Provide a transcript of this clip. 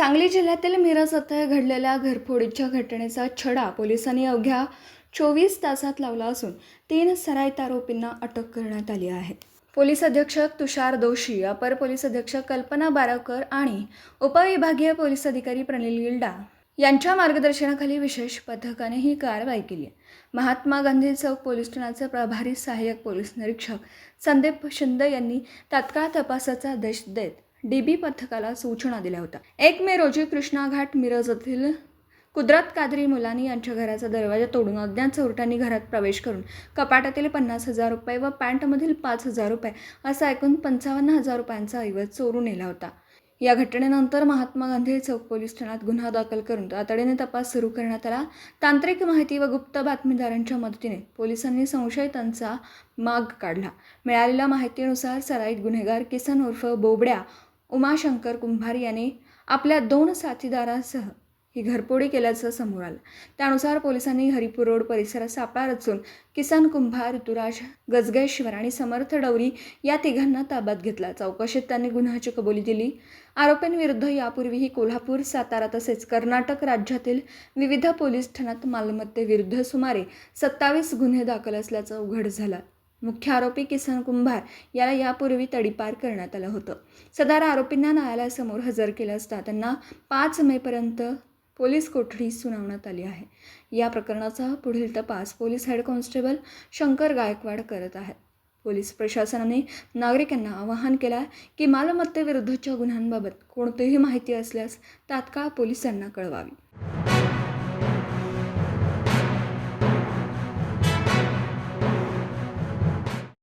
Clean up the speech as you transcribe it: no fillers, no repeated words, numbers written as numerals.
सांगली जिल्ह्यातील मिरज येथे घडलेल्या घरफोडीच्या घटनेचा छडा पोलिसांनी अवघ्या 24 तासात लावला असून 3 सराईत आरोपींना अटक करण्यात आली आहे. पोलीस अधीक्षक तुषार दोशी, अपर पोलीस अधीक्षक कल्पना बारावकर आणि उपविभागीय पोलीस अधिकारी प्रणिल गिल्डा यांच्या मार्गदर्शनाखाली विशेष पथकाने ही कारवाई केली आहे. महात्मा गांधी चौक पोलीस ठाण्याचे प्रभारी सहाय्यक पोलीस निरीक्षक संदीप शिंदे यांनी तात्काळ तपासाचा आदेश देत डीबी पथकाला सूचना दिल्या होत्या. 1 मे रोजी कृष्णा घाट मिरज येथील कुदरत कादरी मुलानी यांच्या घराचा दरवाजा तोडून अज्ञात चोरट्यांनी घरात प्रवेश करून कपाटातील 50,000 रुपये व पॅन्टमधील 5,000 रुपये असा एकूण 55,000 रुपयांचा ऐवज चोरून नेला होता. या घटनेनंतर महात्मा गांधी चौक पोलीस ठाण्यात गुन्हा दाखल करून तातडीने तपास सुरू करण्यात आला. तांत्रिक माहिती व गुप्त बातमीदारांच्या मदतीने पोलिसांनी संशयितांचा माग काढला. मिळालेल्या माहितीनुसार सराईत गुन्हेगार किसन उर्फ बोबड्या उमाशंकर कुंभार यांनी आपल्या 2 साथीदारांसह ही घरफोडी केल्याचं समोर आलं. त्यानुसार पोलिसांनी हरिपूर रोड परिसरात सापळा रचून किसन कुंभार, ऋतुराज गजगेश्वर आणि समर्थ डवरी या तिघांना ताब्यात घेतला. चौकशीत त्यांनी गुन्ह्याची कबुली दिली. आरोपींविरुद्ध यापूर्वीही कोल्हापूर, सातारा तसेच कर्नाटक राज्यातील विविध पोलीस ठाण्यात मालमत्तेविरुद्ध सुमारे 27 गुन्हे दाखल असल्याचं उघड झालं. मुख्य आरोपी किसन कुंभार याला यापूर्वी तडीपार करण्यात आलं होतं. सदर आरोपींना न्यायालयासमोर हजर केलं असता त्यांना 5 मेपर्यंत पोलीस कोठडी सुनावण्यात आली आहे. या प्रकरणाचा पुढील तपास police head constable Shankar Gaikwad करत आहेत. पोलीस प्रशासनाने नागरिकांना आवाहन केलं की मालमत्तेविरुद्धच्या गुन्ह्यांबाबत कोणतीही माहिती असल्यास तात्काळ पोलिसांना कळवावी.